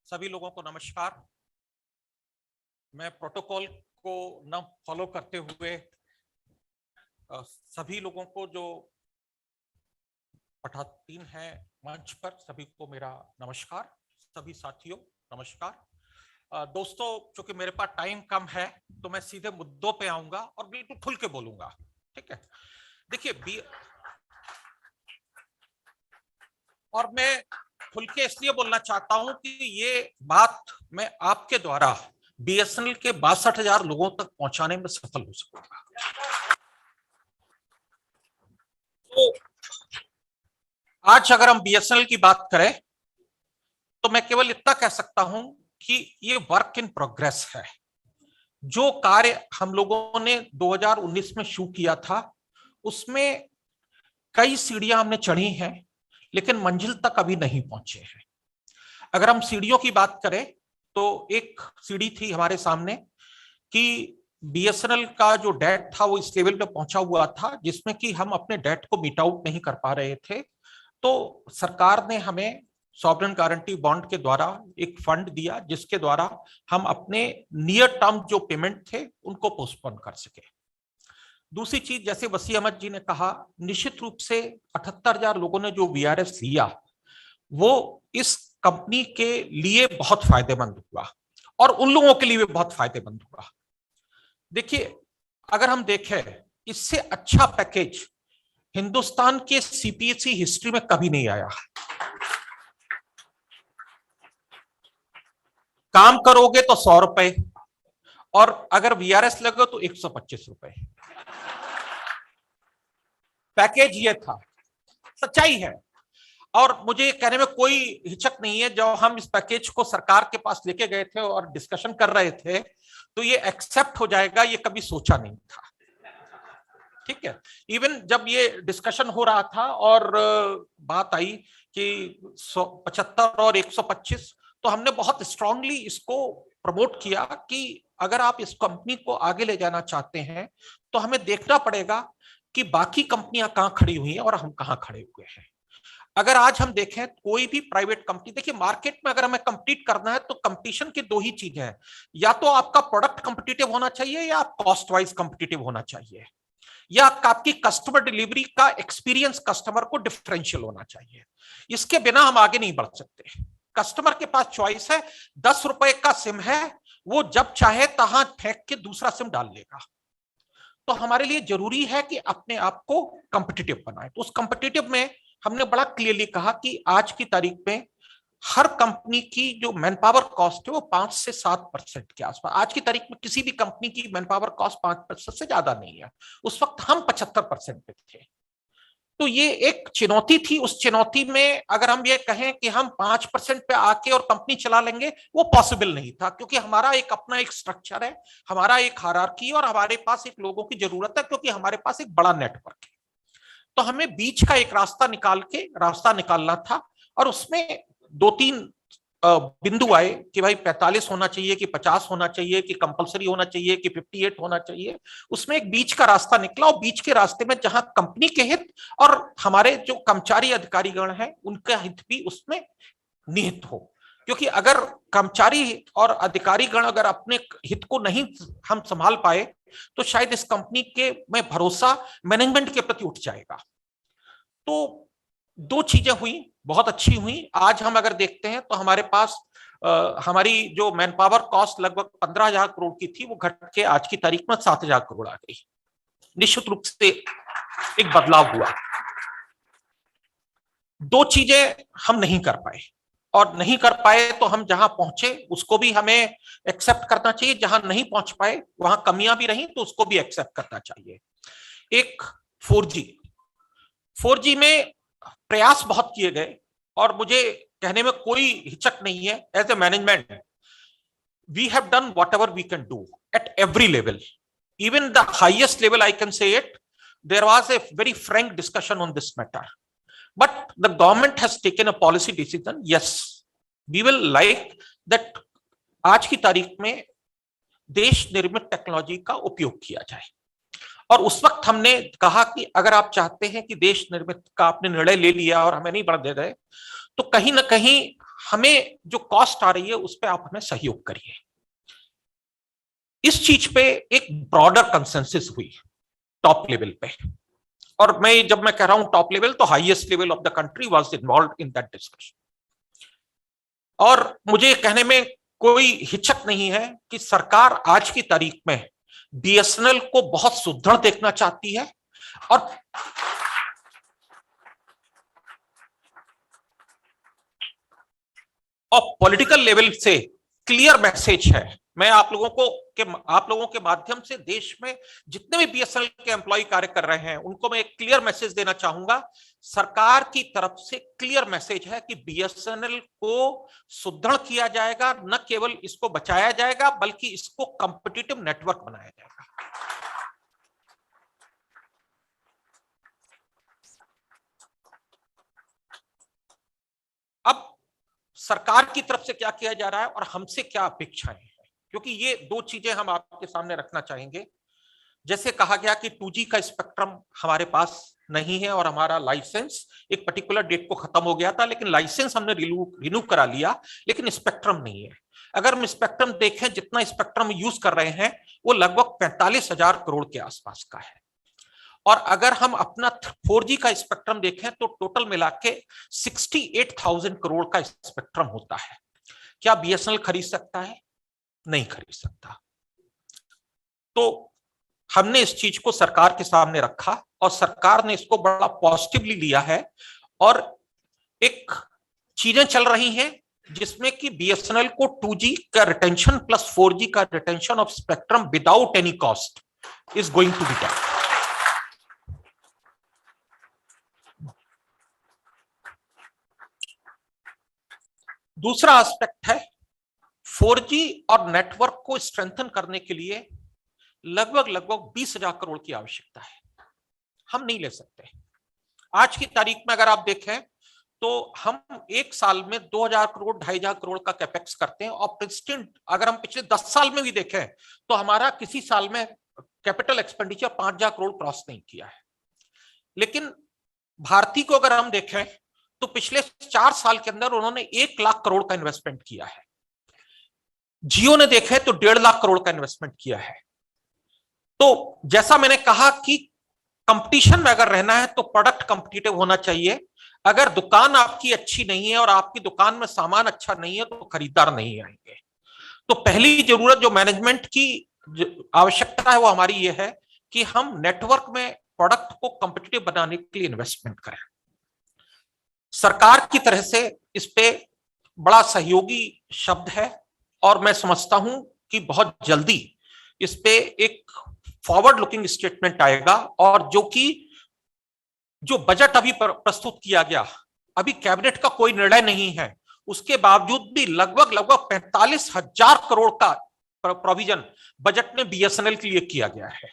सभी लोगों को नमस्कार। मैं प्रोटोकॉल को न फॉलो करते हुए सभी लोगों को जो पठातीन हैं मंच पर, सभी को मेरा नमस्कार। सभी साथियों नमस्कार। दोस्तों, चूंकि मेरे पास टाइम कम है तो मैं सीधे मुद्दों पे आऊंगा और बिल्कुल खुल के बोलूंगा। ठीक है, देखिए, और मैं खुल के इसलिए बोलना चाहता हूं कि ये बात मैं आपके द्वारा बीएसएनएल के 62,000 लोगों तक पहुंचाने में सफल हो सकूंगा। तो आज अगर हम बीएसएनएल की बात करें तो मैं केवल इतना कह सकता हूं कि ये वर्क इन प्रोग्रेस है। जो कार्य हम लोगों ने 2019 में शुरू किया था उसमें कई सीढ़ियां हमने चढ़ी हैं, लेकिन मंजिल तक अभी नहीं पहुंचे हैं। अगर हम सीढ़ियों की बात करें तो एक सीढ़ी थी हमारे सामने कि बीएसएनएल का जो डेट था वो इस लेवल पे पहुंचा हुआ था जिसमें कि हम अपने डेट को मीट आउट नहीं कर पा रहे थे। तो सरकार ने हमें सॉवरेन गारंटी बॉन्ड के द्वारा एक फंड दिया जिसके द्वारा हम अपने नियर टर्म जो पेमेंट थे उनको पोस्टपोन कर सके। दूसरी चीज, जैसे वसी अहमद जी ने कहा, निश्चित रूप से 78,000 लोगों ने जो वीआरएस लिया वो इस कंपनी के लिए बहुत फायदेमंद हुआ और उन लोगों के लिए भी बहुत फायदेमंद हुआ। देखिए, अगर हम देखें, इससे अच्छा पैकेज हिंदुस्तान के सीपीएसई हिस्ट्री में कभी नहीं आया। काम करोगे तो 100 रुपए और अगर वीआरएस लगे तो 125 रुपए। पैकेज ये था, सच्चाई है। और मुझे कहने में कोई हिचक नहीं है, जब हम इस पैकेज को सरकार के पास लेके गए थे और डिस्कशन कर रहे थे तो ये एक्सेप्ट हो जाएगा, ये कभी सोचा नहीं था। ठीक है, इवन जब ये डिस्कशन हो रहा था और बात आई कि 75 और 125, तो हमने बहुत स्ट्रांगली इसको प्रमोट किया कि अगर आप इस कंपनी को आगे ले जाना चाहते हैं तो हमें देखना पड़ेगा कि बाकी कंपनियां कहां खड़ी हुई हैं और हम कहां खड़े हुए हैं। अगर आज हम देखें कोई भी प्राइवेट कंपनी, देखिए मार्केट में अगर हमें कंपीट करना है तो कंपटीशन की दो ही चीजें हैं, या तो आपका प्रोडक्ट कंपिटिटिव होना चाहिए या आप कॉस्ट वाइज कंपिटिटिव होना चाहिए, या आपकी कस्टमर डिलीवरी का एक्सपीरियंस कस्टमर को डिफरेंशियल होना चाहिए। इसके बिना हम आगे नहीं बढ़ सकते। कस्टमर के पास चॉइस है, 10 रुपए का सिम है, वो जब चाहे तहां फेंक के दूसरा सिम डाल लेगा। तो हमारे लिए जरूरी है कि अपने आप को कंपिटिटिव बनाए। तो उस कंपिटिटिव में हमने बड़ा क्लियरली कहा कि आज की तारीख में हर कंपनी की जो मैन पावर कॉस्ट है वो 5 से 7% के आसपास। आज की तारीख में किसी भी कंपनी की मैन पावर कॉस्ट 5% से ज्यादा नहीं है। उस वक्त हम 75% पे थे। तो ये एक चुनौती थी। उस चुनौती में अगर हम ये कहें कि हम 5% पे आके और कंपनी चला लेंगे, वो पॉसिबल नहीं था, क्योंकि हमारा एक अपना एक स्ट्रक्चर है, हमारा एक हायरार्की और हमारे पास एक लोगों की जरूरत है, क्योंकि हमारे पास एक बड़ा नेटवर्क है। तो हमें बीच का एक रास्ता निकालना था और उसमें 2-3 बिंदु आए कि भाई 45 होना चाहिए कि 50 होना चाहिए कि कंपलसरी होना चाहिए कि 58 होना चाहिए। उसमें एक बीच का रास्ता निकला और बीच के रास्ते में जहां कंपनी के हित और हमारे जो कर्मचारी अधिकारीगण हैं उनका हित भी उसमें निहित हो, क्योंकि अगर कर्मचारी और अधिकारीगण अगर अपने हित को नहीं हम संभाल पाए तो शायद इस कंपनी के में भरोसा मैनेजमेंट के प्रति उठ जाएगा। तो दो चीजें हुई, बहुत अच्छी हुई। आज हम अगर देखते हैं तो हमारे पास हमारी जो मैन पावर कॉस्ट लगभग 15,000 करोड़ की थी, वो घट के आज की तारीख में 7,000 करोड़ आ गई। निश्चित रूप से एक बदलाव हुआ। दो चीजें हम नहीं कर पाए, और नहीं कर पाए तो हम जहां पहुंचे उसको भी हमें एक्सेप्ट करना चाहिए, जहां नहीं पहुंच पाए वहां कमियां भी रही तो उसको भी एक्सेप्ट करना चाहिए। एक 4G में प्रयास बहुत किए गए और मुझे कहने में कोई हिचक नहीं है, as a management we have done whatever we can do at every level, even the highest level I can say it. There was a very frank discussion on this matter, but the government has taken a policy decision. Yes, we will like that आज की तारीख में देश निर्मित technology का उपयोग किया जाए। और उस वक्त हमने कहा कि अगर आप चाहते हैं कि देश निर्मित का आपने निर्णय ले लिया और हमें नहीं बढ़ दे रहे, तो कहीं ना कहीं हमें जो कॉस्ट आ रही है उस पर आप हमें सहयोग करिए। इस चीज पे एक ब्रॉडर कंसेंसस हुई टॉप लेवल पे, और जब मैं कह रहा हूं टॉप लेवल तो highest level of the country was involve in that discussion. और मुझे कहने में कोई हिचक नहीं है कि सरकार आज की तारीख में बीएसएनएल को बहुत सुदृढ़ देखना चाहती है, और पॉलिटिकल लेवल से क्लियर मैसेज है। मैं आप लोगों के माध्यम से देश में जितने भी बीएसएनएल के एम्प्लॉय कार्य कर रहे हैं उनको मैं एक क्लियर मैसेज देना चाहूंगा। सरकार की तरफ से क्लियर मैसेज है कि बीएसएनएल को सुदृढ़ किया जाएगा, न केवल इसको बचाया जाएगा बल्कि इसको कॉम्पिटिटिव नेटवर्क बनाया जाएगा। अब सरकार की तरफ से क्या किया जा रहा है और हमसे क्या अपेक्षाएं हैं, क्योंकि ये दो चीजें हम आपके सामने रखना चाहेंगे। जैसे कहा गया कि 2G का स्पेक्ट्रम हमारे पास नहीं है और हमारा लाइसेंस एक पर्टिकुलर डेट को खत्म हो गया था, लेकिन लाइसेंस हमने रिन्यू करा लिया, लेकिन स्पेक्ट्रम नहीं है। अगर हम स्पेक्ट्रम देखें, जितना स्पेक्ट्रम यूज कर रहे हैं वो लगभग 45,000 करोड़ के आसपास का है। और अगर हम अपना 4G का स्पेक्ट्रम देखें तो टोटल मिला के 68,000 करोड़ का स्पेक्ट्रम होता है। क्या बीएसएनएल खरीद सकता है? नहीं खरीद सकता। तो हमने इस चीज को सरकार के सामने रखा और सरकार ने इसको बड़ा पॉजिटिवली लिया है, और एक चीजें चल रही हैं जिसमें कि बीएसएनएल को 2G का रिटेंशन प्लस 4G का retention of spectrum without any cost is going to be done. दूसरा एस्पेक्ट है 4G और नेटवर्क को स्ट्रेंथन करने के लिए लगभग 20,000 करोड़ की आवश्यकता है। हम नहीं ले सकते। आज की तारीख में अगर आप देखें तो हम एक साल में 2,000 करोड़ 2,500 करोड़ का कैपेक्स करते हैं, और प्रेसिडेंट अगर हम पिछले 10 साल में भी देखें तो हमारा किसी साल में कैपिटल एक्सपेंडिचर 5,000 करोड़ क्रॉस नहीं किया है। लेकिन भारती को अगर हम देखें तो पिछले 4 साल के अंदर उन्होंने 1 लाख करोड़ का इन्वेस्टमेंट किया है। जियो ने देखे तो 1.5 लाख करोड़ का इन्वेस्टमेंट किया है। तो जैसा मैंने कहा कि कंपटीशन में अगर रहना है तो प्रोडक्ट कंपटीटिव होना चाहिए। अगर दुकान आपकी अच्छी नहीं है और आपकी दुकान में सामान अच्छा नहीं है तो खरीदार नहीं आएंगे। तो पहली जरूरत जो मैनेजमेंट की आवश्यकता है वो हमारी ये है कि हम नेटवर्क में प्रोडक्ट को कंपटीटिव बनाने के लिए इन्वेस्टमेंट करें। सरकार की तरह से इस पे बड़ा सहयोगी शब्द है, और मैं समझता हूं कि बहुत जल्दी इस पे एक फॉरवर्ड लुकिंग स्टेटमेंट आएगा, और जो बजट अभी प्रस्तुत किया गया, अभी कैबिनेट का कोई निर्णय नहीं है, उसके बावजूद भी लगभग 45,000 करोड़ का प्रोविजन बजट में बीएसएनएल के लिए किया गया है।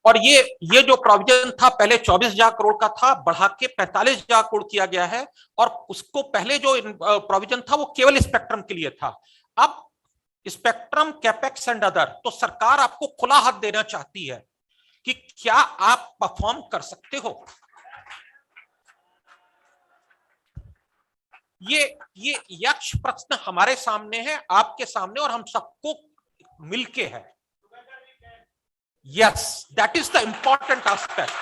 और ये जो प्रोविजन था पहले 24,000 करोड़ का था, बढ़ा के 45,000 करोड़ किया गया है। और उसको पहले जो प्रोविजन था वो केवल स्पेक्ट्रम के लिए था। अब स्पेक्ट्रम, कैपेक्स एंड अदर, तो सरकार आपको खुला हाथ देना चाहती है कि क्या आप परफॉर्म कर सकते हो। ये यक्ष प्रश्न हमारे सामने है, आपके सामने, और हम सबको मिलके है। Yes, that is the important aspect.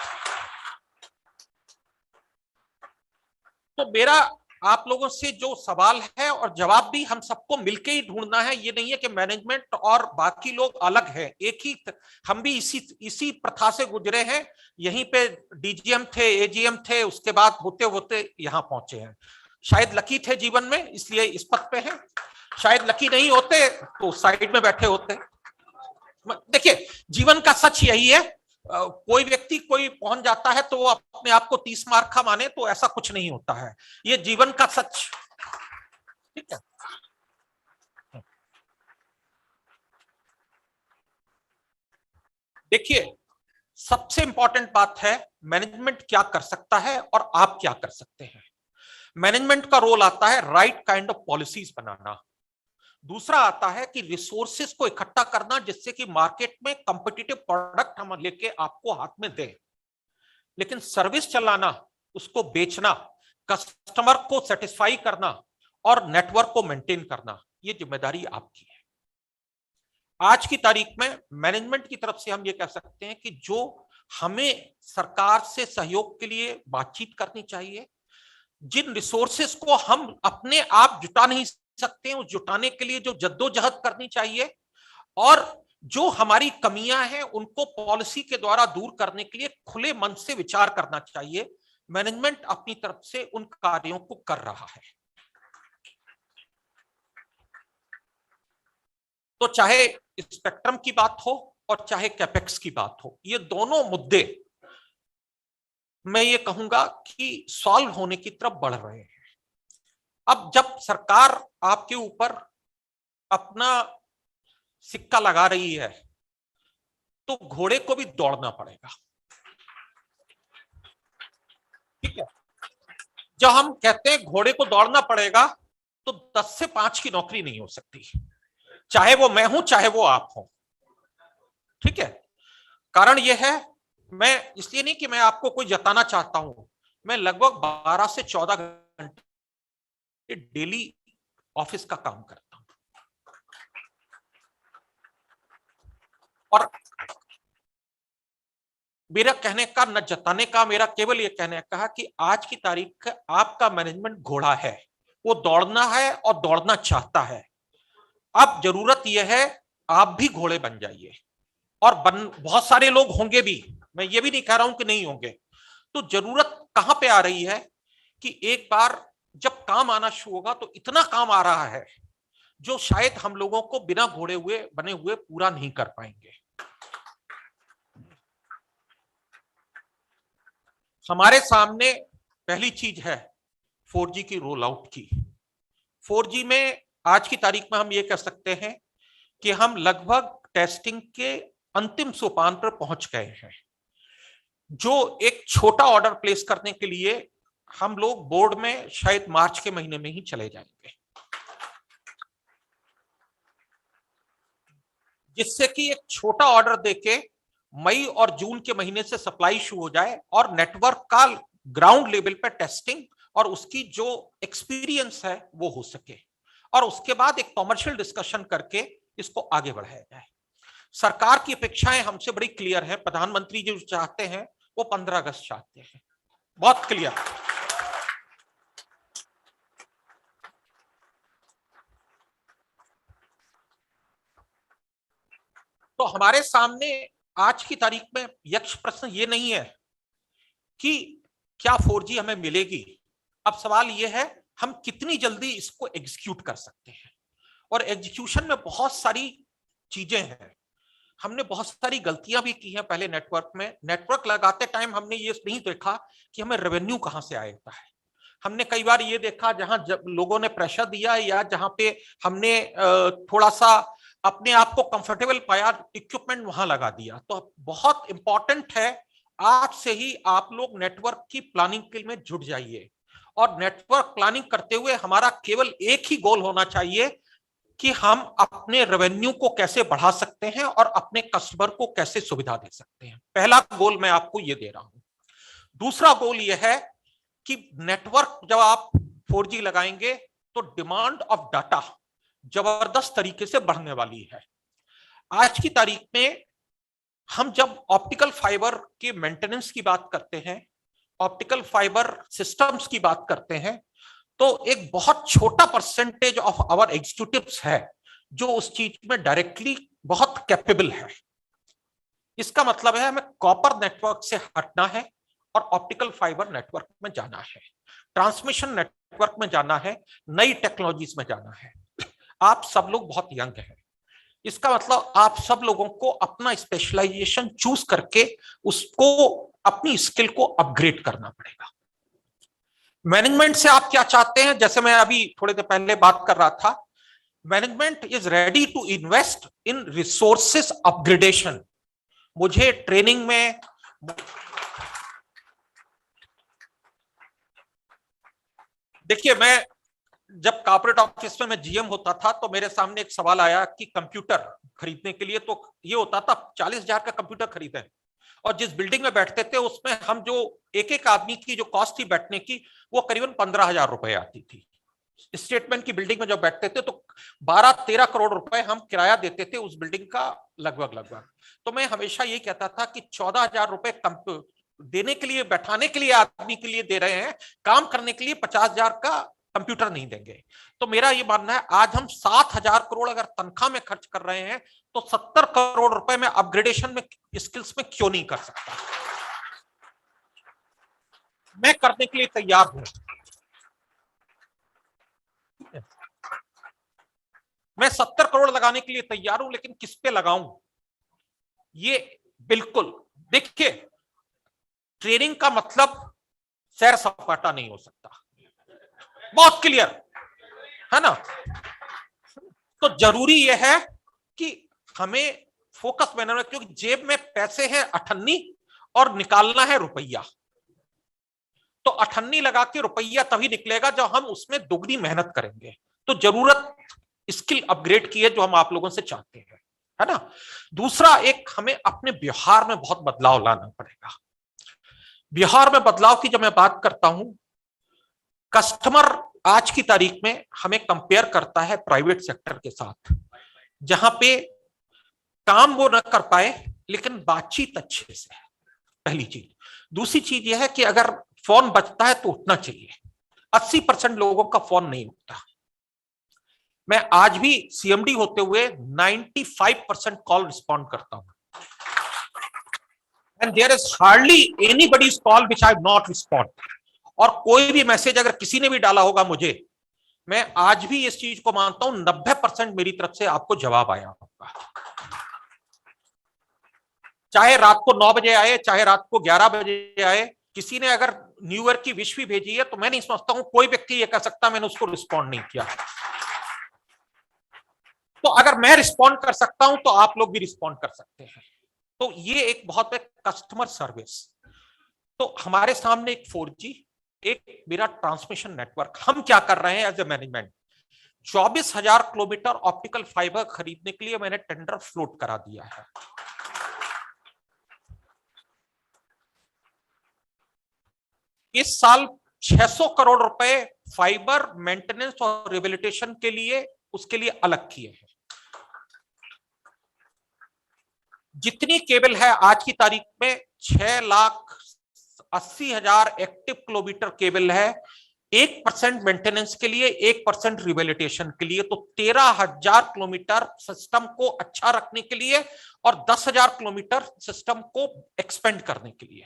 तो मेरा आप लोगों से जो सवाल है और जवाब भी हम सबको मिलके ही ढूंढना है। ये नहीं है कि मैनेजमेंट और बाकी लोग अलग हैं, एक ही हम भी इसी प्रथा से गुजरे हैं। यहीं पे डीजीएम थे, एजीएम थे, उसके बाद होते होते यहां पहुंचे हैं। शायद लकी थे जीवन में, इसलिए इस पद पे हैं। शायद लकी नहीं होते तो साइड में बैठे होते। देखिए, जीवन का सच यही है, कोई व्यक्ति कोई पहुंच जाता है तो वो अपने आप को 30 मार्क का माने, तो ऐसा कुछ नहीं होता है। ये जीवन का सच, ठीक है। देखिए, सबसे इंपॉर्टेंट बात है मैनेजमेंट क्या कर सकता है और आप क्या कर सकते हैं। मैनेजमेंट का रोल आता है राइट काइंड ऑफ पॉलिसीज बनाना। दूसरा आता है कि रिसोर्सेज को इकट्ठा करना जिससे कि मार्केट में कंपिटिटिव प्रोडक्ट हम लेके आपको हाथ में दें। लेकिन सर्विस चलाना, उसको बेचना, कस्टमर को सेटिस्फाई करना और नेटवर्क को मेंटेन करना, ये जिम्मेदारी आपकी है। आज की तारीख में मैनेजमेंट की तरफ से हम ये कह सकते हैं कि जो हमें सरकार से सहयोग के लिए बातचीत करनी चाहिए, जिन रिसोर्सेस को हम अपने आप जुटा नहीं सकते हैं, उस जुटाने के लिए जो जद्दोजहद करनी चाहिए, और जो हमारी कमियां हैं उनको पॉलिसी के द्वारा दूर करने के लिए खुले मन से विचार करना चाहिए। मैनेजमेंट अपनी तरफ से उन कार्यों को कर रहा है। तो चाहे स्पेक्ट्रम की बात हो और चाहे कैपेक्स की बात हो, ये दोनों मुद्दे मैं ये कहूंगा कि सॉल्व होने की तरफ बढ़ रहे हैं। अब जब सरकार आपके ऊपर अपना सिक्का लगा रही है तो घोड़े को भी दौड़ना पड़ेगा, ठीक है। जब हम कहते हैं घोड़े को दौड़ना पड़ेगा तो 10 से 5 की नौकरी नहीं हो सकती, चाहे वो मैं हूं चाहे वो आप हो, ठीक है। कारण यह है, मैं इसलिए नहीं कि मैं आपको कोई जताना चाहता हूं, मैं लगभग 12 से 14 घंटे डेली ऑफिस का काम करता हूं, और मेरा कहने का न जताने का, मेरा केवल ये कहने का कि आज की तारीख आपका मैनेजमेंट घोड़ा है, वो दौड़ना है और दौड़ना चाहता है। अब जरूरत यह है आप भी घोड़े बन जाइए, और बहुत सारे लोग होंगे भी, मैं ये भी नहीं कह रहा हूं कि नहीं होंगे। तो जरूरत कहां पे आ रही है कि एक बार जब काम आना शुरू होगा तो इतना काम आ रहा है जो शायद हम लोगों को बिना घोड़े हुए बने हुए पूरा नहीं कर पाएंगे। हमारे सामने पहली चीज है 4G की रोल आउट की। 4G में आज की तारीख में हम ये कह सकते हैं कि हम लगभग टेस्टिंग के अंतिम सोपान पर पहुंच गए हैं। जो एक छोटा ऑर्डर प्लेस करने के लिए हम लोग बोर्ड में शायद मार्च के महीने में ही चले जाएंगे, जिससे कि एक छोटा ऑर्डर देके मई और जून के महीने से सप्लाई शुरू हो जाए और नेटवर्क का ग्राउंड लेवल पर टेस्टिंग और उसकी जो एक्सपीरियंस है वो हो सके, और उसके बाद एक कॉमर्शियल डिस्कशन करके इसको आगे बढ़ाया जाए। सरकार की अपेक्षाएं हमसे बड़ी क्लियर है। प्रधानमंत्री जो चाहते हैं वो 15 अगस्त चाहते हैं, बहुत क्लियर। तो हमारे सामने आज की तारीख में यक्ष प्रश्न ये नहीं है कि क्या 4G हमें मिलेगी। अब सवाल यह है हम कितनी जल्दी इसको एग्जीक्यूट कर सकते हैं, और एग्जीक्यूशन में बहुत सारी चीजें हैं। हमने बहुत सारी गलतियां भी की हैं पहले नेटवर्क में। नेटवर्क लगाते टाइम हमने ये नहीं देखा कि हमें रेवेन्यू कहां से आएगा है। हमने कई बार ये देखा जहां लोगों ने प्रेशर दिया या जहां पे हमने थोड़ा सा अपने आप को कंफर्टेबल पाया, इक्विपमेंट वहां लगा दिया। तो बहुत इंपॉर्टेंट है आज से ही आप लोग नेटवर्क की प्लानिंग के में जुट जाइए, और नेटवर्क प्लानिंग करते हुए हमारा केवल एक ही गोल होना चाहिए कि हम अपने रेवेन्यू को कैसे बढ़ा सकते हैं और अपने कस्टमर को कैसे सुविधा दे सकते हैं। पहला गोल मैं आपको ये दे रहा हूं। दूसरा गोल ये है कि नेटवर्क जब आप 4G लगाएंगे तो डिमांड ऑफ डाटा जबरदस्त तरीके से बढ़ने वाली है। आज की तारीख में हम जब ऑप्टिकल फाइबर के मेंटेनेंस की बात करते हैं, ऑप्टिकल फाइबर सिस्टम्स की बात करते हैं, तो एक बहुत छोटा परसेंटेज ऑफ आवर एग्जीक्यूटिव्स है जो उस चीज में डायरेक्टली बहुत कैपेबल है। इसका मतलब है हमें कॉपर नेटवर्क से हटना है और ऑप्टिकल फाइबर नेटवर्क में जाना है, ट्रांसमिशन नेटवर्क में जाना है, नई टेक्नोलॉजीज में जाना है। आप सब लोग बहुत यंग हैं, इसका मतलब आप सब लोगों को अपना स्पेशलाइजेशन चूज करके उसको अपनी स्किल को अपग्रेड करना पड़ेगा। मैनेजमेंट से आप क्या चाहते हैं, जैसे मैं अभी थोड़ी देर पहले बात कर रहा था, management is ready to invest in resources upgradation. मुझे ट्रेनिंग में देखिए, मैं जब कॉर्पोरेट ऑफिस में मैं जीएम होता था तो मेरे सामने एक सवाल आया कि कंप्यूटर खरीदने के लिए तो ये होता था 40,000 का कंप्यूटर खरीदें, और जिस बिल्डिंग में बैठते थे उसमें हम जो एक एक आदमी की जो कॉस्ट थी बैठने की वो करीबन 15,000 रुपए आती थी। स्टेटमेंट की बिल्डिंग में जब बैठते थे तो 12-13 करोड़ रुपए हम किराया देते थे उस बिल्डिंग का लगभग। तो मैं हमेशा ये कहता था कि 14,000 रुपए देने के लिए, बैठाने के लिए आदमी के लिए दे रहे हैं, काम करने के लिए 50,000 का कंप्यूटर नहीं देंगे। तो मेरा ये मानना है आज हम 7,000 करोड़ अगर तनख्वाह में खर्च कर रहे हैं तो 70 करोड़ रुपए में अपग्रेडेशन में, स्किल्स में क्यों नहीं कर सकता। मैं करने के लिए तैयार हूं। मैं 70 करोड़ लगाने के लिए तैयार हूं, लेकिन किस पे लगाऊं ये बिल्कुल देखिए, ट्रेनिंग का मतलब सैर सपाटा नहीं हो सकता, बहुत क्लियर है ना। तो जरूरी यह है कि हमें फोकस बनाना है, क्योंकि जेब में पैसे हैं अठन्नी और निकालना है रुपया। तो अठन्नी लगा के रुपया तभी निकलेगा जब हम उसमें दुगनी मेहनत करेंगे। तो जरूरत स्किल अपग्रेड की है जो हम आप लोगों से चाहते हैं, है ना। दूसरा, एक हमें अपने व्यवहार में बहुत बदलाव लाना पड़ेगा। व्यवहार में बदलाव की जब मैं बात करता हूं, कस्टमर आज की तारीख में हमें कंपेयर करता है प्राइवेट सेक्टर के साथ, जहां पे काम वो न कर पाए लेकिन बातचीत अच्छे से है, पहली चीज। दूसरी चीज यह है कि अगर फोन बजता है तो उठना चाहिए। 80% लोगों का फोन नहीं उठता। मैं आज भी सीएमडी होते हुए 95% कॉल रिस्पॉन्ड करता हूं, and there is hardly anybody's call which I have not respond. और कोई भी मैसेज अगर किसी ने भी डाला होगा मुझे, मैं आज भी इस चीज को मानता हूं 90% मेरी तरफ से आपको जवाब आया होगा, चाहे रात को 9 बजे आए, चाहे रात को 11 बजे आए। किसी ने अगर न्यू ईयर की विश भी भेजी है तो मैं नहीं समझता हूं कोई व्यक्ति ये कह सकता मैंने उसको रिस्पॉन्ड नहीं किया। तो अगर मैं रिस्पॉन्ड कर सकता हूं तो आप लोग भी रिस्पॉन्ड कर सकते हैं। तो ये एक बहुत कस्टमर सर्विस। तो हमारे सामने एक 4G, एक मेरा ट्रांसमिशन नेटवर्क। हम क्या कर रहे हैं as a management, 24,000 kilometre optical fibre खरीदने के लिए मैंने टेंडर फ्लोट करा दिया है। इस साल 600 करोड़ रुपए फाइबर मेंटेनेंस और रिहेबिलिटेशन के लिए, उसके लिए अलग किए हैं। जितनी केबल है आज की तारीख में 6,80,000 एक्टिव किलोमीटर केबल है, 1% मेंटेनेंस के लिए, 1% रिहेबिलिटेशन के लिए। तो 13,000 किलोमीटर सिस्टम को अच्छा रखने के लिए और 10,000 किलोमीटर सिस्टम को एक्सपेंड करने के लिए।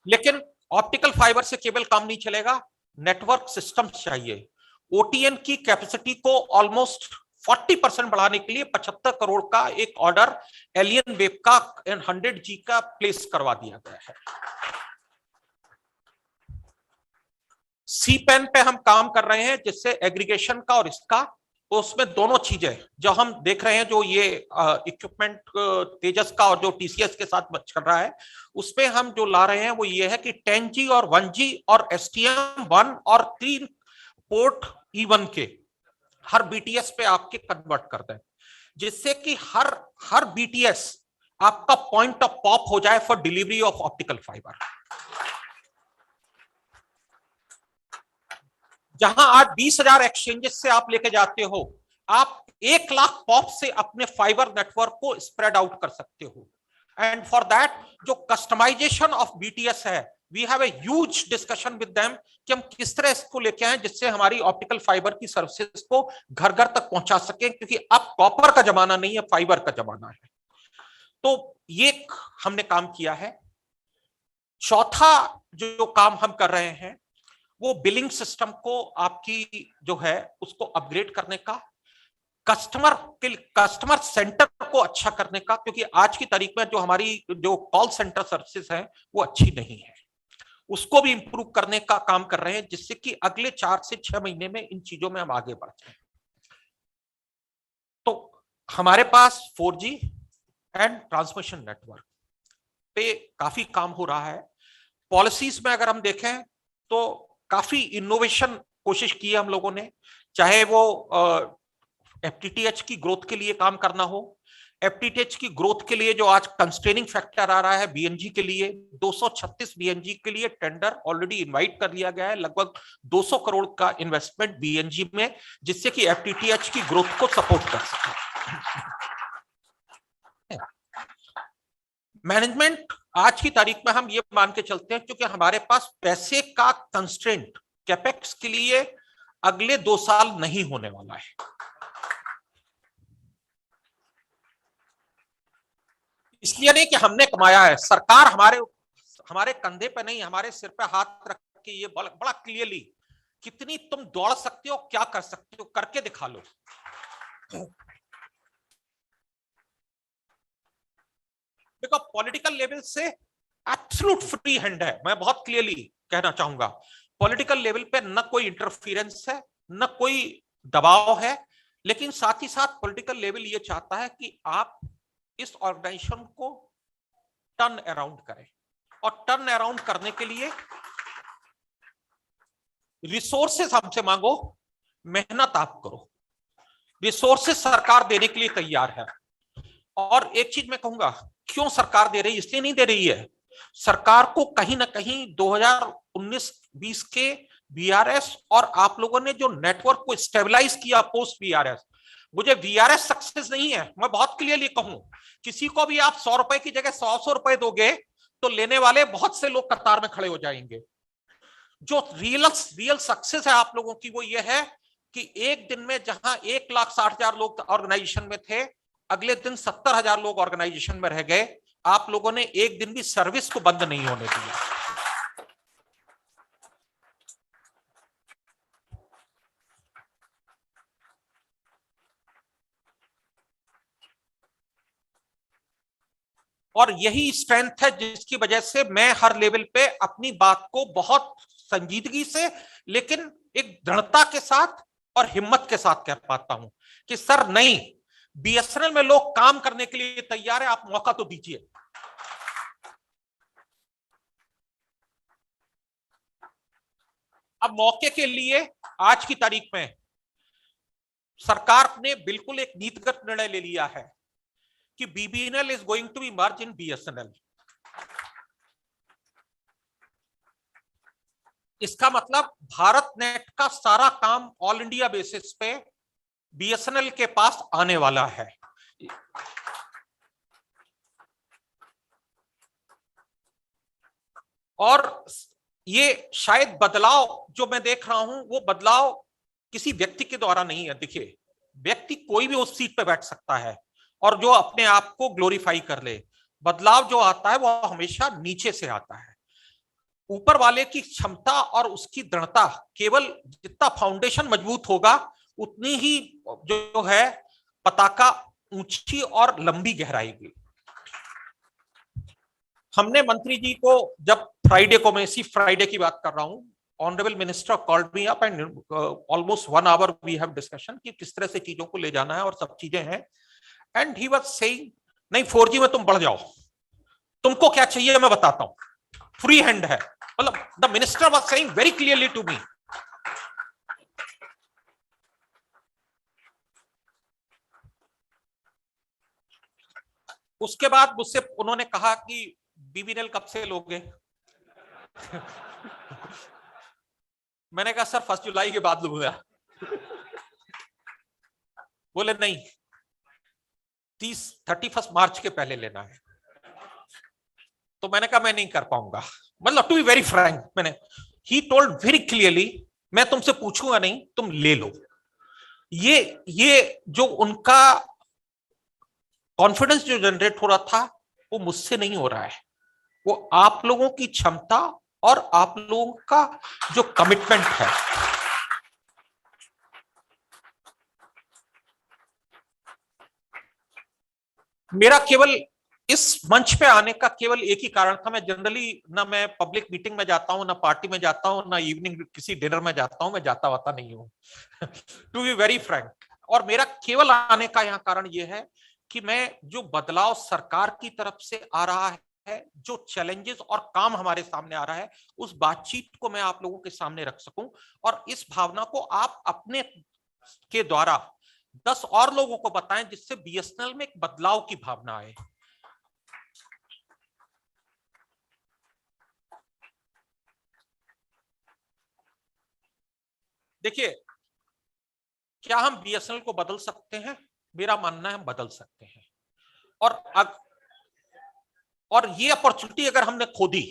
लेकिन ऑप्टिकल फाइबर से केबल काम नहीं चलेगा, नेटवर्क सिस्टम चाहिए। ओटीएन की कैपेसिटी को ऑलमोस्ट 40% बढ़ाने के लिए 75 करोड़ का एक ऑर्डर एलियन वेब का 100G का प्लेस करवा दिया गया है। सी पेन पे हम काम कर रहे हैं, जिससे एग्रीगेशन का और इसका, तो उसमें दोनों चीजें जो हम देख रहे हैं, जो ये इक्विपमेंट तेजस का और जो टीसीएस के साथ चल रहा है, उसमें हम जो ला रहे हैं वो ये है कि 10G और 1G और STM 1 और 3 पोर्ट E1 के हर बीटीएस पे आपके कन्वर्ट कर दें, जिससे कि हर बीटीएस आपका पॉइंट ऑफ पॉप हो जाए for delivery of optical fibre. जहां आज 20,000 एक्सचेंजेस से आप लेके जाते हो, आप 1 लाख पॉप से अपने फाइबर नेटवर्क को स्प्रेड आउट कर सकते हो। एंड फॉर दैट जो कस्टमाइजेशन ऑफ बीटीएस है, we have a huge discussion with them कि हम किस तरह इसको लेके आए जिससे हमारी ऑप्टिकल फाइबर की सर्विसेज को घर घर तक पहुंचा सके, क्योंकि अब कॉपर का जमाना नहीं है, फाइबर का जमाना है। तो ये हमने काम किया है। चौथा जो काम हम कर रहे हैं वो बिलिंग सिस्टम को आपकी जो है उसको अपग्रेड करने का, कस्टमर सेंटर को अच्छा करने का, क्योंकि आज की तारीख में जो हमारी जो कॉल सेंटर सर्विसेज है वो अच्छी नहीं है, उसको भी इंप्रूव करने का काम कर रहे हैं, जिससे कि अगले 4 से 6 महीने में इन चीजों में हम आगे बढ़ जाएं। तो हमारे पास 4G एंड ट्रांसमिशन नेटवर्क पे काफी काम हो रहा है। पॉलिसीज में अगर हम देखें तो काफी इनोवेशन कोशिश की है हम लोगों ने, चाहे वो एफटीटीएच की ग्रोथ के लिए काम करना हो, एफटीटीएच की ग्रोथ के लिए जो आज कंस्ट्रेनिंग फैक्टर आ रहा है बीएनजी के लिए, 236 बीएनजी के लिए टेंडर ऑलरेडी इनवाइट कर लिया गया है, लगभग 200 करोड़ का इन्वेस्टमेंट बीएनजी में, जिससे कि एफटीटीएच की ग्रोथ को सपोर्ट कर सके। मैनेजमेंट आज की तारीख में हम ये मान के चलते हैं क्योंकि हमारे पास पैसे का कंस्ट्रेंट कैपेक्स के लिए अगले 2 साल नहीं होने वाला है। इसलिए नहीं कि हमने कमाया है, सरकार हमारे कंधे पे नहीं, हमारे सिर पे हाथ रख के ये बड़ा क्लियरली, कितनी तुम दौड़ सकते हो, क्या कर सकते हो, करके दिखा लो। बिकॉज पॉलिटिकल लेवल से एब्सोल्यूट फ्री हैंड है, मैं बहुत क्लियरली कहना चाहूंगा। पॉलिटिकल लेवल पे न कोई इंटरफियरेंस है, न कोई दबाव है, लेकिन साथ ही साथ पॉलिटिकल लेवल ये चाहता है कि आप इस ऑर्गेनाइजेशन को टर्न अराउंड करें, और टर्न अराउंड करने के लिए रिसोर्सेस हमसे मांगो, मेहनत आप करो। रिसोर्सेस सरकार देने के लिए तैयार है। और एक चीज मैं कहूंगा, क्यों सरकार दे रही है, इसलिए नहीं दे रही है, सरकार को कहीं ना कहीं 2019-20 के वीआरएस और आप लोगों ने जो नेटवर्क को स्टेबलाइज किया पोस्ट वीआरएस, मुझे वीआरएस सक्सेस नहीं है, मैं बहुत क्लियरली कहूं, किसी को भी आप 100 रुपए की जगह 100 रुपए दोगे तो लेने वाले बहुत से लोग कतार में खड़े हो जाएंगे। जो रियल सक्सेस है आप लोगों की वो ये है कि एक दिन में जहां 1,60,000 लोग ऑर्गेनाइजेशन में थे, अगले दिन 70,000 लोग ऑर्गेनाइजेशन में रह गए। आप लोगों ने एक दिन भी सर्विस को बंद नहीं होने दिया। और यही स्ट्रेंथ है जिसकी वजह से मैं हर लेवल पे अपनी बात को बहुत संजीदगी से, लेकिन एक दृढ़ता के साथ और हिम्मत के साथ कह पाता हूं कि सर नहीं, बीएसएनएल में लोग काम करने के लिए तैयार है, आप मौका तो दीजिए। अब मौके के लिए आज की तारीख में सरकार ने बिल्कुल एक नीतिगत निर्णय ले लिया है कि BBNL is going to be merge in BSNL. इसका मतलब भारत नेट का सारा काम ऑल इंडिया बेसिस पे बीएसएनएल के पास आने वाला है। और ये शायद बदलाव जो मैं देख रहा हूं, वो बदलाव किसी व्यक्ति के द्वारा नहीं है। देखिए, व्यक्ति कोई भी उस सीट पे बैठ सकता है और जो अपने आप को ग्लोरीफाई कर ले। बदलाव जो आता है वो हमेशा नीचे से आता है। ऊपर वाले की क्षमता और उसकी दृढ़ता, केवल जितना फाउंडेशन मजबूत होगा उतनी ही जो है पताका ऊंची और लंबी गहराएगी। हमने मंत्री जी को जब फ्राइडे को, मैं इसी फ्राइडे की बात कर रहा हूं, honourable minister called me up and almost 1 hour we have discussion कि किस तरह से चीजों को ले जाना है और सब चीजें हैं। एंड ही वाज सेइंग, नहीं 4G में तुम बढ़ जाओ, तुमको क्या चाहिए मैं बताता हूं, फ्री हैंड है। मतलब the minister was saying very clearly to me. उसके बाद मुझसे उन्होंने कहा कि बीबीएनएल कब से लोगे? मैंने कहा सर 1 जुलाई के बाद लूंगा। बोले नहीं, 31 मार्च के पहले लेना है। तो मैंने कहा मैं नहीं कर पाऊंगा, मतलब टू बी वेरी फ्रैंक, मैंने ही टोल्ड वेरी क्लियरली, मैं तुमसे पूछूंगा नहीं, तुम ले लो। ये जो उनका कॉन्फिडेंस जो जनरेट हो रहा था वो मुझसे नहीं हो रहा है, वो आप लोगों की क्षमता और आप लोगों का जो कमिटमेंट है। मेरा केवल इस मंच पे आने का केवल एक ही कारण था, मैं जनरली ना मैं पब्लिक मीटिंग में जाता हूं, ना पार्टी में जाता हूं, ना इवनिंग किसी डिनर में जाता हूं, मैं जाता वाता नहीं हूं टू बी वेरी फ्रैंक। और मेरा केवल आने का यहाँ कारण यह है कि मैं जो बदलाव सरकार की तरफ से आ रहा है, जो चैलेंजेस और काम हमारे सामने आ रहा है, उस बातचीत को मैं आप लोगों के सामने रख सकूं और इस भावना को आप अपने के द्वारा 10 और लोगों को बताएं जिससे बीएसएनएल में एक बदलाव की भावना आए। देखिए, क्या हम बीएसएनएल को बदल सकते हैं? मेरा मानना है हम बदल सकते हैं। और ये अपॉर्चुनिटी अगर हमने खो दी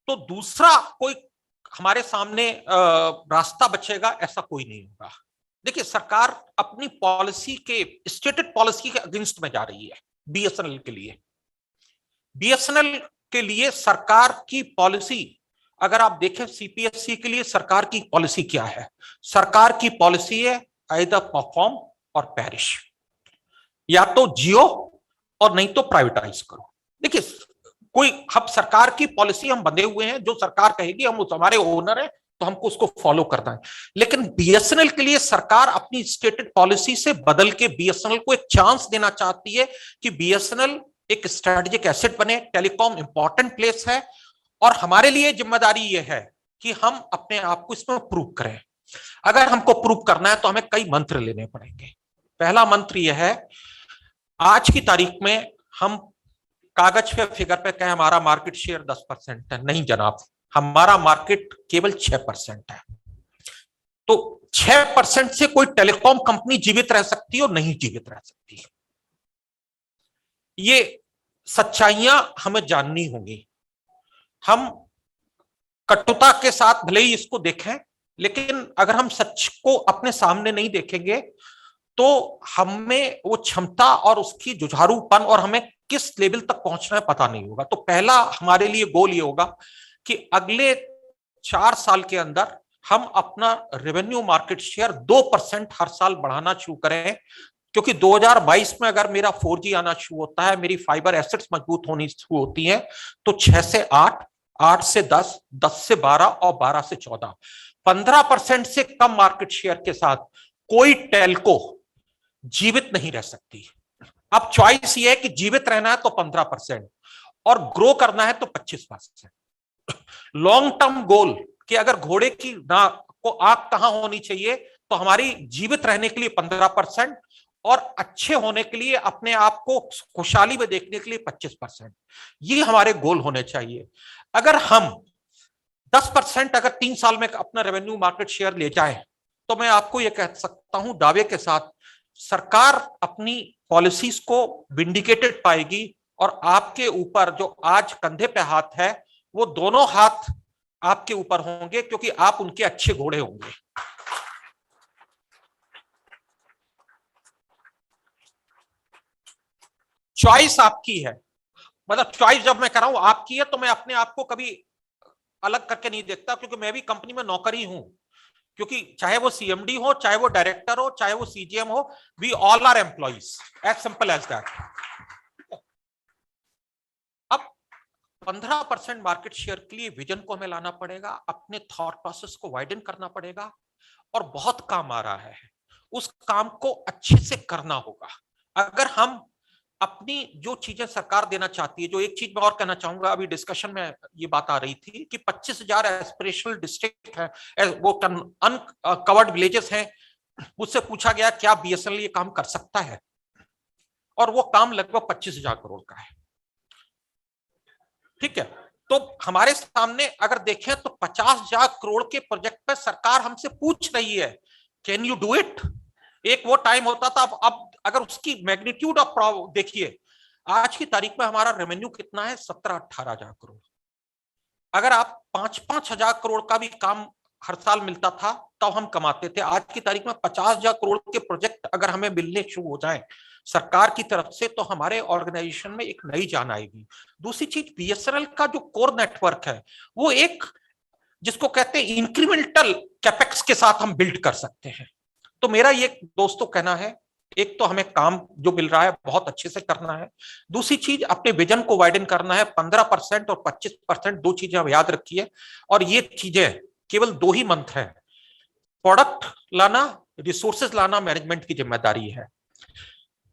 तो दूसरा कोई हमारे सामने रास्ता बचेगा ऐसा कोई नहीं होगा। देखिए, सरकार अपनी पॉलिसी के स्टेटेड पॉलिसी के अगेंस्ट में जा रही है बीएसएनएल के लिए। बीएसएनएल के लिए सरकार की पॉलिसी अगर आप देखें, सीपीएससी के लिए सरकार की पॉलिसी क्या है? सरकार की पॉलिसी है आइदर परफॉर्म और पेरिश, या तो जियो और नहीं तो प्राइवेटाइज करो। देखिए, कोई हम सरकार की पॉलिसी हम बंधे हुए हैं, जो सरकार कहेगी हम हमारे ओनर है तो हमको उसको फॉलो करना है। लेकिन बीएसएनएल के लिए सरकार अपनी स्टेटेड पॉलिसी से बदल के बीएसएनएल को एक चांस देना चाहती है कि बीएसएनएल एक स्ट्रेटेजिक एसेट बने। टेलीकॉम इंपॉर्टेंट प्लेस है और हमारे लिए जिम्मेदारी यह है कि हम अपने आप को इसमें प्रूव करें। अगर हमको प्रूव करना है तो हमें कई मंत्र लेने पड़ेंगे। पहला मंत्र यह है, आज की तारीख में हम कागज पे फिगर पे कहें हमारा मार्केट शेयर 10% है, नहीं जनाब, हमारा मार्केट केवल 6% है। तो 6% से कोई टेलीकॉम कंपनी जीवित रह सकती है और नहीं जीवित रह सकती। ये सच्चाइयां हमें जाननी होंगी। हम कटुता के साथ भले ही इसको देखें, लेकिन अगर हम सच को अपने सामने नहीं देखेंगे तो हमें वो क्षमता और उसकी जुझारूपन और हमें किस लेवल तक पहुंचना है पता नहीं होगा। तो पहला हमारे लिए गोल ये होगा कि अगले 4 साल के अंदर हम अपना रेवेन्यू मार्केट शेयर 2% हर साल बढ़ाना शुरू करें, क्योंकि 2022 में अगर मेरा 4G आना शुरू होता है, मेरी फाइबर एसेट्स मजबूत होनी शुरू होती हैं, तो 6 से 8, 8 से 10, 10 से 12 और 12 से 14, 15% से कम मार्केट शेयर के साथ कोई टेलको जीवित नहीं रह सकती। अब चॉइस ये है कि जीवित रहना है तो 15% और ग्रो करना है तो 25%। लॉन्ग टर्म गोल कि अगर घोड़े की नाक को आंख कहां होनी चाहिए, तो हमारी जीवित रहने के लिए 15% और अच्छे होने के लिए, अपने आप को खुशहाली में देखने के लिए 25%। ये हमारे गोल होने चाहिए। अगर हम 10% अगर 3 साल में अपना रेवेन्यू मार्केट शेयर ले जाए, तो मैं आपको यह कह सकता हूं दावे के साथ, सरकार अपनी पॉलिसीज को विंडिकेटेड पाएगी और आपके ऊपर जो आज कंधे पे हाथ है, वो दोनों हाथ आपके ऊपर होंगे, क्योंकि आप उनके अच्छे घोड़े होंगे। चॉइस आपकी है, मतलब चॉइस जब मैं कर रहा हूं आपकी है, तो मैं अपने आप को कभी अलग करके नहीं देखता, क्योंकि मैं भी कंपनी में नौकर ही हूं। क्योंकि चाहे वो सीएमडी हो, चाहे वो डायरेक्टर हो, चाहे वो सीजीएम हो, we all are employees, as simple as that. अब 15% मार्केट शेयर के लिए विजन को हमें लाना पड़ेगा, अपने थॉट प्रोसेस को वाइडन करना पड़ेगा, और बहुत काम आ रहा है, उस काम को अच्छे से करना होगा। अगर हम अपनी जो चीजें सरकार देना चाहती है, जो एक चीज मैं और कहना चाहूंगा, अभी डिस्कशन में ये बात आ रही थी कि 25,000 एस्पिरेशनल डिस्ट्रिक्ट है, वो अनकवर्ड विलेजेस हैं। मुझसे पूछा गया क्या बीएसएनएल ये काम कर सकता है, और वो काम लगभग 25,000 करोड़ का है। ठीक है, तो हमारे सामने अगर देखें तो 50,000 करोड़ के प्रोजेक्ट पर सरकार हमसे पूछ रही है, कैन यू डू इट। एक वो टाइम होता था, अब अगर उसकी मैग्नीट्यूड ऑफ देखिए, आज की तारीख में हमारा रेवेन्यू कितना है, 17-18 हजार करोड़। अगर आप 5-5 हजार करोड़ का भी काम हर साल मिलता था तब हम कमाते थे। आज की तारीख में 50,000 करोड़ के प्रोजेक्ट अगर हमें मिलने शुरू हो जाए सरकार की तरफ से, तो हमारे ऑर्गेनाइजेशन में एक नई जान आएगी। दूसरी चीज, बीएसएनएल का जो कोर नेटवर्क है, वो एक जिसको कहते हैं इंक्रीमेंटल कैपेक्स के साथ हम बिल्ड कर सकते हैं। तो मेरा ये दोस्तों कहना है, एक तो हमें काम जो मिल रहा है बहुत अच्छे से करना है, दूसरी चीज अपने विजन को वाइडन करना है। 15% और 25%, दो चीजें आप याद रखिए, और ये चीजें केवल 2 ही मंत्र हैं, प्रोडक्ट लाना, रिसोर्सेज लाना मैनेजमेंट की जिम्मेदारी है।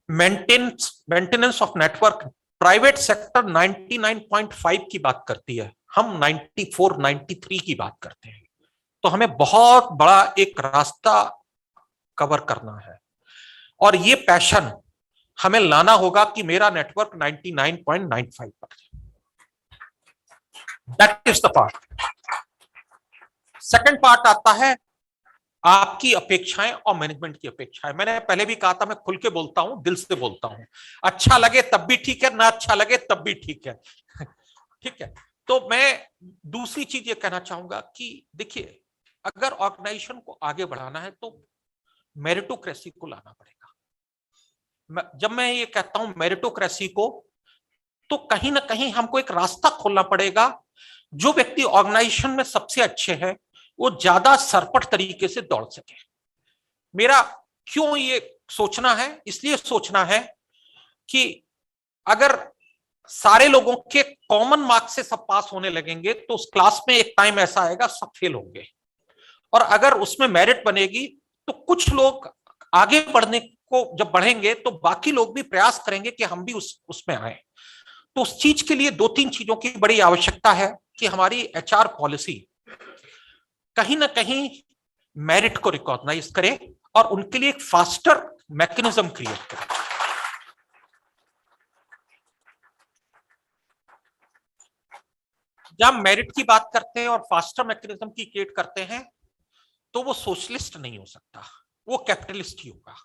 Maintenance of network, private sector 99.5 की बात करती है, हम 94-93 की बात करते हैं। तो हमें बहुत बड़ा एक रास्ता कवर करना है। और ये पैशन हमें लाना होगा कि मेरा नेटवर्क 99.95 पर। That is the part. Second part आता है आपकी अपेक्षाएं और मैनेजमेंट की अपेक्षाएं। मैंने पहले भी कहा था, मैं खुल के बोलता हूं, दिल से बोलता हूं। अच्छा लगे तब भी ठीक है, ना अच्छा लगे तब भी ठीक है। ठीक है। तो मैं दूसरी चीज ये कहना चाहूंगा कि देखिए, अगर ऑर्गेनाइजेशन को आगे बढ़ाना है तो मेरिटोक्रेसी को लाना पड़ेगा। जब मैं ये कहता हूं मेरिटोक्रेसी को, तो कहीं ना कहीं हमको एक रास्ता खोलना पड़ेगा। जो व्यक्ति ऑर्गेनाइजेशन में सबसे अच्छे हैं वो ज्यादा सरपट तरीके से दौड़ सके। मेरा क्यों ये सोचना है, इसलिए सोचना है कि अगर सारे लोगों के कॉमन मार्क्स से सब पास होने लगेंगे तो उस क्लास में एक टाइम ऐसा आएगा सब फेल होंगे। और अगर उसमें मेरिट बनेगी तो कुछ लोग आगे बढ़ने को जब बढ़ेंगे तो बाकी लोग भी प्रयास करेंगे कि हम भी उसमें आए। तो उस चीज के लिए दो तीन चीजों की बड़ी आवश्यकता है कि हमारी एचआर पॉलिसी कहीं ना कहीं मेरिट को रिकॉग्नाइज करे और उनके लिए एक फास्टर मैकेनिज्म क्रिएट करे। जब मेरिट की बात करते हैं और फास्टर मैकेनिज्म की क्रिएट करते हैं तो वो सोशलिस्ट नहीं हो सकता, वो कैपिटलिस्ट ही होगा।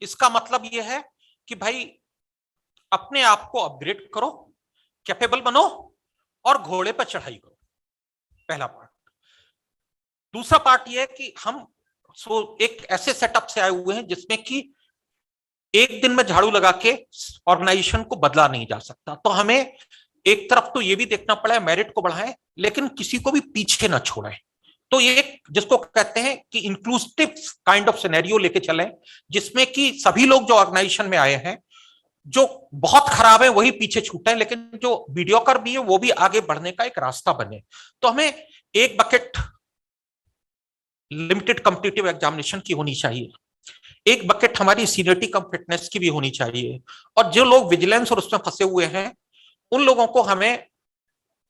इसका मतलब ये है कि भाई अपने आप को अपग्रेड करो, कैपेबल बनो और घोड़े पर चढ़ाई करो, पहला पार्ट। दूसरा पार्ट ये है कि हम एक ऐसे सेटअप से आए हुए हैं जिसमें कि एक दिन में झाड़ू लगा के ऑर्गेनाइजेशन को बदला नहीं जा सकता। तो हमें एक तरफ तो ये भी देखना पड़ा, मेरिट को बढ़ाएं लेकिन किसी को भी पीछे ना छोड़ें। तो ये जिसको कहते हैं कि इंक्लूसिव काइंड ऑफ सिनेरियो लेके चलें, जिसमें कि सभी लोग जो ऑर्गेनाइजेशन में आए हैं, जो बहुत खराब है वही पीछे छूटे, लेकिन जो मीडियोकर भी है वो भी आगे बढ़ने का एक रास्ता बने। तो हमें एक बकेट लिमिटेड कॉम्पिटिटिव एग्जामिनेशन की होनी चाहिए, एक बकेट हमारी सीनियरिटी कम फिटनेस की भी होनी चाहिए, और जो लोग विजिलेंस और उसमें फंसे हुए हैं उन लोगों को हमें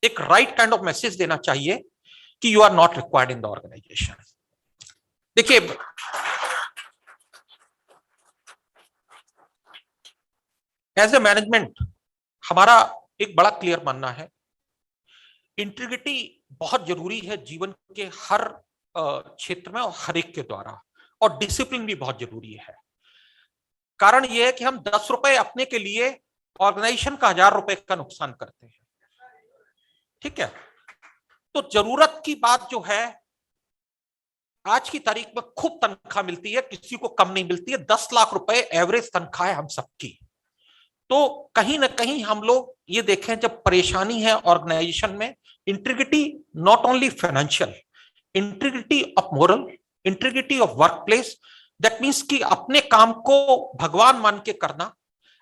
एक राइट काइंड ऑफ मैसेज देना चाहिए कि you are not required in the organisation. देखिए, एज ए मैनेजमेंट हमारा एक बड़ा क्लियर मानना है, इंटीग्रिटी बहुत जरूरी है जीवन के हर क्षेत्र में और हर एक के द्वारा, और डिसिप्लिन भी बहुत जरूरी है। कारण यह है कि हम 10 रुपए अपने के लिए ऑर्गेनाइजेशन का 1000 रुपए का नुकसान करते हैं। ठीक है। तो जरूरत की बात जो है, आज की तारीख में खूब तनख्वाह मिलती है, किसी को कम नहीं मिलती है, 10 लाख रुपए एवरेज तनख्वाह है हम सबकी। तो कहीं ना कहीं हम लोग ये देखें, जब परेशानी है ऑर्गेनाइजेशन में, integrity not only financial, integrity of moral, integrity of work place, that means कि अपने काम को भगवान मान के करना,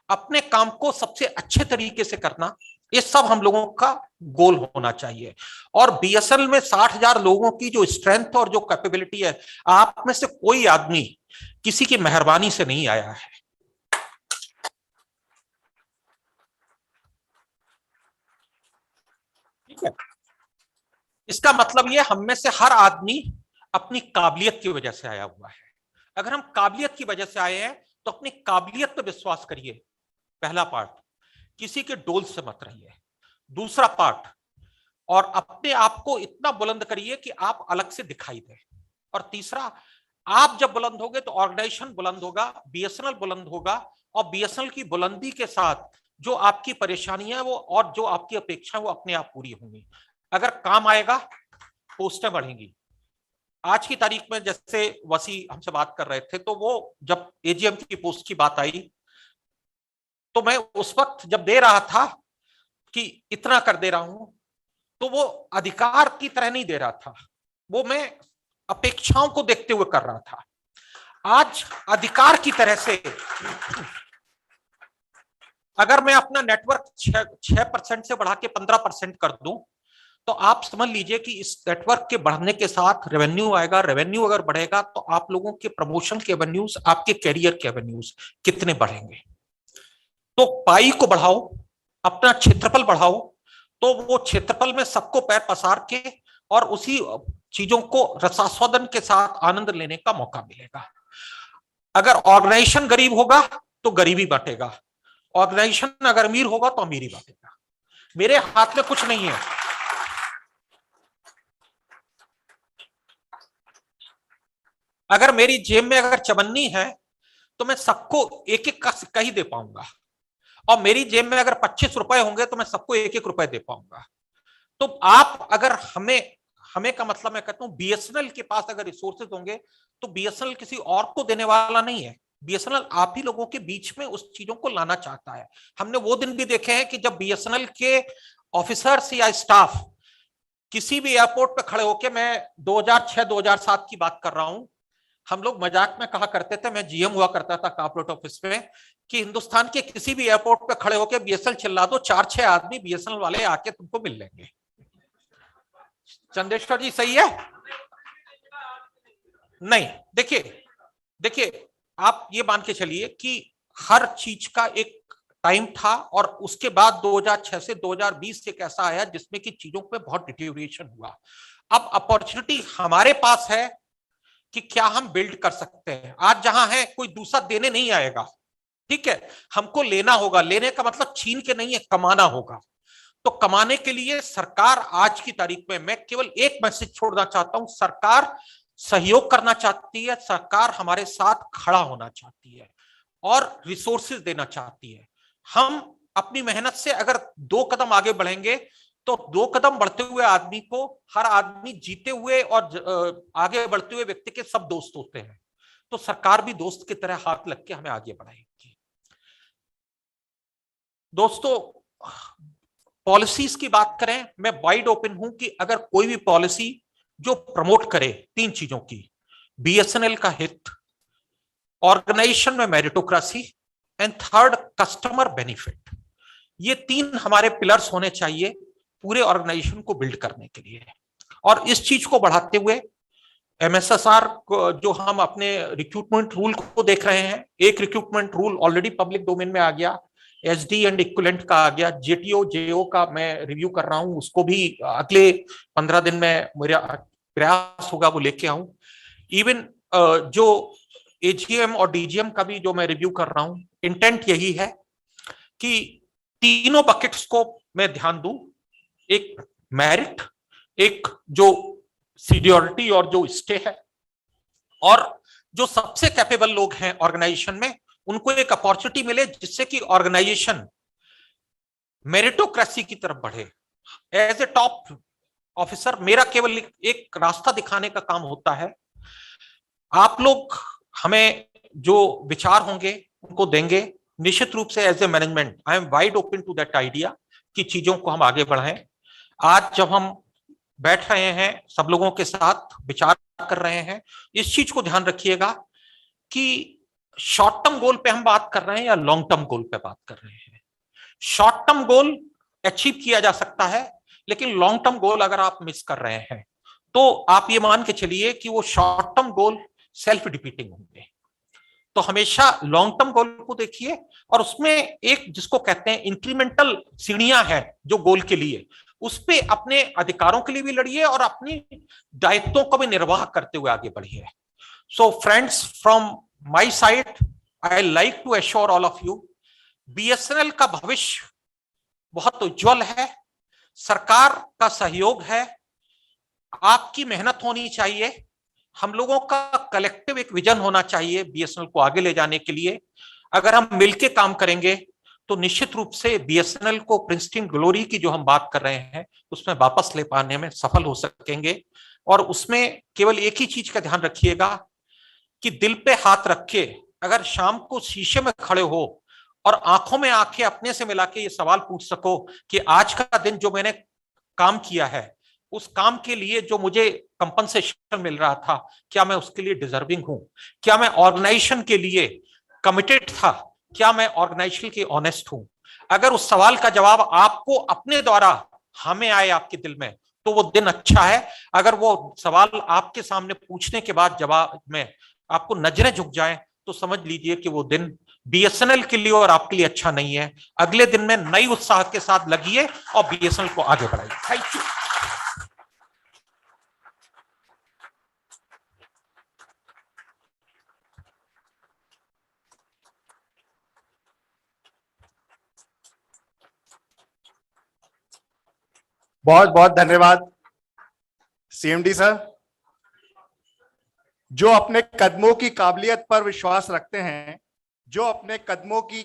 अपने काम को सबसे अच्छे तरीके से करना, ये सब हम लोगों का गोल होना चाहिए। और बीएसएल में 60,000 लोगों की जो स्ट्रेंथ और जो कैपेबिलिटी है, आप में से कोई आदमी किसी की मेहरबानी से नहीं आया है। ठीक है। इसका मतलब ये हम में से हर आदमी अपनी काबिलियत की वजह से आया हुआ है। अगर हम काबिलियत की वजह से आए हैं तो अपनी काबिलियत पर विश्वास करिए, पहला पार्ट। किसी के डोल से मत रहिए, दूसरा पार्ट। और अपने आप को इतना बुलंद करिए कि आप अलग से दिखाई दें, और तीसरा, आप जब बुलंद होंगे तो ऑर्गेनाइजेशन बुलंद होगा, बीएसएनएल बुलंद होगा, और बीएसएनएल की बुलंदी के साथ जो आपकी परेशानियां वो और जो आपकी अपेक्षा वो अपने आप पूरी होंगी। अगर काम आएगा, पोस्टें बढ़ेंगी। आज की तारीख में जैसे वसी हमसे बात कर रहे थे, तो वो जब एजीएम की पोस्ट की बात आई तो मैं उस वक्त जब दे रहा था कि इतना कर दे रहा हूं, तो वो अधिकार की तरह नहीं दे रहा था, वो मैं अपेक्षाओं को देखते हुए कर रहा था। आज अधिकार की तरह से अगर मैं अपना नेटवर्क 6% से बढ़ा के 15% कर दूं, तो आप समझ लीजिए कि इस नेटवर्क के बढ़ने के साथ रेवेन्यू आएगा। रेवेन्यू अगर बढ़ेगा तो आप लोगों के प्रमोशन के एवेन्यूज, आपके कैरियर के एवेन्यूज कितने बढ़ेंगे। तो पाई को बढ़ाओ, अपना क्षेत्रफल बढ़ाओ, तो वो क्षेत्रफल में सबको पैर पसार के और उसी चीजों को रसास्वादन के साथ आनंद लेने का मौका मिलेगा। अगर ऑर्गेनाइजेशन गरीब होगा तो गरीबी बांटेगा, ऑर्गेनाइजेशन अगर अमीर होगा तो अमीरी बांटेगा। मेरे हाथ में कुछ नहीं है। अगर मेरी जेब में अगर चवन्नी है तो मैं सबको एक एक का सिक्का ही दे पाऊंगा, और मेरी जेब में अगर 25 रुपए होंगे तो मैं सबको एक एक रुपए दे पाऊंगा। तो आप अगर हमें हमें का मतलब मैं कहता हूं बीएसएनएल के पास अगर रिसोर्सेज होंगे तो बीएसएनएल किसी और को देने वाला नहीं है, बीएसएनएल आप ही लोगों के बीच में उस चीजों को लाना चाहता है। हमने वो दिन भी देखे हैं कि जब बीएसएनएल के ऑफिसर्स या स्टाफ किसी भी एयरपोर्ट पे खड़े होकर, मैं 2006-2007 की बात कर रहा हूं, हम लोग मजाक में कहा करते थे, मैं जीएम हुआ करता था कॉर्पोरेट ऑफिस में, कि हिंदुस्तान के किसी भी एयरपोर्ट पे खड़े होकर बीएसएनएल चिल्ला दो, 4-6 आदमी बीएसएनएल वाले आके तुमको मिल लेंगे। चंदेश्वर जी सही है? नहीं, देखिए देखिए, आप ये मान के चलिए कि हर चीज का एक टाइम था, और उसके बाद 2006 से 2020 एक ऐसा आया जिसमें कि चीजों पे बहुत डिटेरियोरेशन हुआ। अब अपॉर्चुनिटी हमारे पास है कि क्या हम बिल्ड कर सकते हैं। आज जहां है कोई दूसरा देने नहीं आएगा, ठीक है, हमको लेना होगा। लेने का मतलब छीन के नहीं है, कमाना होगा। तो कमाने के लिए सरकार आज की तारीख में, मैं केवल एक मैसेज छोड़ना चाहता हूं, सरकार सहयोग करना चाहती है, सरकार हमारे साथ खड़ा होना चाहती है और रिसोर्सेज देना चाहती है। हम अपनी मेहनत से अगर 2 कदम आगे बढ़ेंगे तो 2 कदम बढ़ते हुए आदमी को, हर आदमी जीते हुए और आगे बढ़ते हुए व्यक्ति के सब दोस्त होते हैं, तो सरकार भी दोस्त की तरह हाथ लग के हमें आगे बढ़ाएगी। दोस्तों, पॉलिसीज की बात करें, मैं वाइड ओपन हूं कि अगर कोई भी पॉलिसी जो प्रमोट करे 3 चीजों की, बीएसएनएल का हित, ऑर्गेनाइजेशन में meritocracy, and third customer benefit, ये 3 हमारे पिलर्स होने चाहिए पूरे ऑर्गेनाइजेशन को बिल्ड करने के लिए। और इस चीज को बढ़ाते हुए एमएसएसआर जो हम अपने रिक्रूटमेंट रूल को देख रहे हैं, एक recruitment rule already public domain में आ गया, एसडी एंड इक्विवेलेंट का आ गया, जेटीओ जेओ का मैं रिव्यू कर रहा हूं, उसको भी अगले 15 दिन में मेरा प्रयास होगा वो लेके आऊं। इवन जो एजीएम और डीजीएम का भी जो मैं रिव्यू कर रहा हूं, इंटेंट यही है कि तीनों बकेट्स को मैं ध्यान दूं, एक मेरिट, एक जो सीनियरिटी और जो स्टे है, और जो सबसे कैपेबल लोग हैं ऑर्गेनाइजेशन में उनको एक अपॉर्चुनिटी मिले जिससे कि ऑर्गेनाइजेशन मेरिटोक्रेसी की तरफ बढ़े। एज ए टॉप ऑफिसर मेरा केवल एक रास्ता दिखाने का काम होता है। आप लोग हमें जो विचार होंगे उनको देंगे, निश्चित रूप से as a management I am wide open to that idea कि चीजों को हम आगे बढ़ाएं। आज जब हम बैठ रहे हैं सब लोगों के साथ विचार कर रहे हैं, इस चीज को ध्यान रखिएगा कि शॉर्ट टर्म गोल पे हम बात कर रहे हैं या लॉन्ग टर्म गोल पे बात कर रहे हैं। शॉर्ट टर्म गोल अचीव किया जा सकता है, लेकिन लॉन्ग टर्म गोल अगर आप मिस कर रहे हैं तो आप ये मान के चलिए कि वो शॉर्ट टर्म गोल सेल्फ डिपीटिंग होंगे। तो हमेशा लॉन्ग टर्म गोल को देखिए, और उसमें एक जिसको कहते हैं इंक्रीमेंटल सीढ़ियां हैं जो गोल के लिए, उस पे अपने अधिकारों के लिए भी लड़िए और अपनी दायित्वों को भी निर्वाह करते हुए आगे बढ़िए। So friends, from my side I like to assure all of you, BSNL का भविष्य बहुत उज्जवल है, सरकार का सहयोग है, आपकी मेहनत होनी चाहिए, हम लोगों का कलेक्टिव एक विजन होना चाहिए बीएसएनएल को आगे ले जाने के लिए। अगर हम मिलके काम करेंगे तो निश्चित रूप से बीएसएनएल को प्रिंस्टन ग्लोरी की जो हम बात कर रहे हैं उसमें वापस ले पाने में सफल हो सकेंगे। और उसमें केवल एक ही चीज का ध्यान रखिएगा कि दिल पे हाथ रख के अगर शाम को शीशे में खड़े हो और आंखों में आंखें अपने से मिला के ये सवाल पूछ सको कि आज का दिन जो मैंने काम किया है उस काम के लिए जो मुझे कंपनसेशन मिल रहा था, क्या मैं उसके लिए डिजर्विंग हूं, क्या मैं ऑर्गेनाइजेशन के लिए कमिटेड था, क्या मैं ऑर्गेनाइजेशन के ऑनेस्ट हूं। अगर उस सवाल का जवाब आपको अपने द्वारा हमें आए आपके दिल में तो वो दिन अच्छा है। अगर वो सवाल आपके सामने पूछने के बाद जवाब में आपको नजरें झुक जाएं तो समझ लीजिए कि वो दिन बीएसएनएल के लिए और आपके लिए अच्छा नहीं है। अगले दिन में नई उत्साह के साथ लगिए और बीएसएनएल को आगे बढ़ाइए। Thank you. बहुत बहुत धन्यवाद सीएमडी सर, जो अपने कदमों की काबिलियत पर विश्वास रखते हैं, जो अपने कदमों की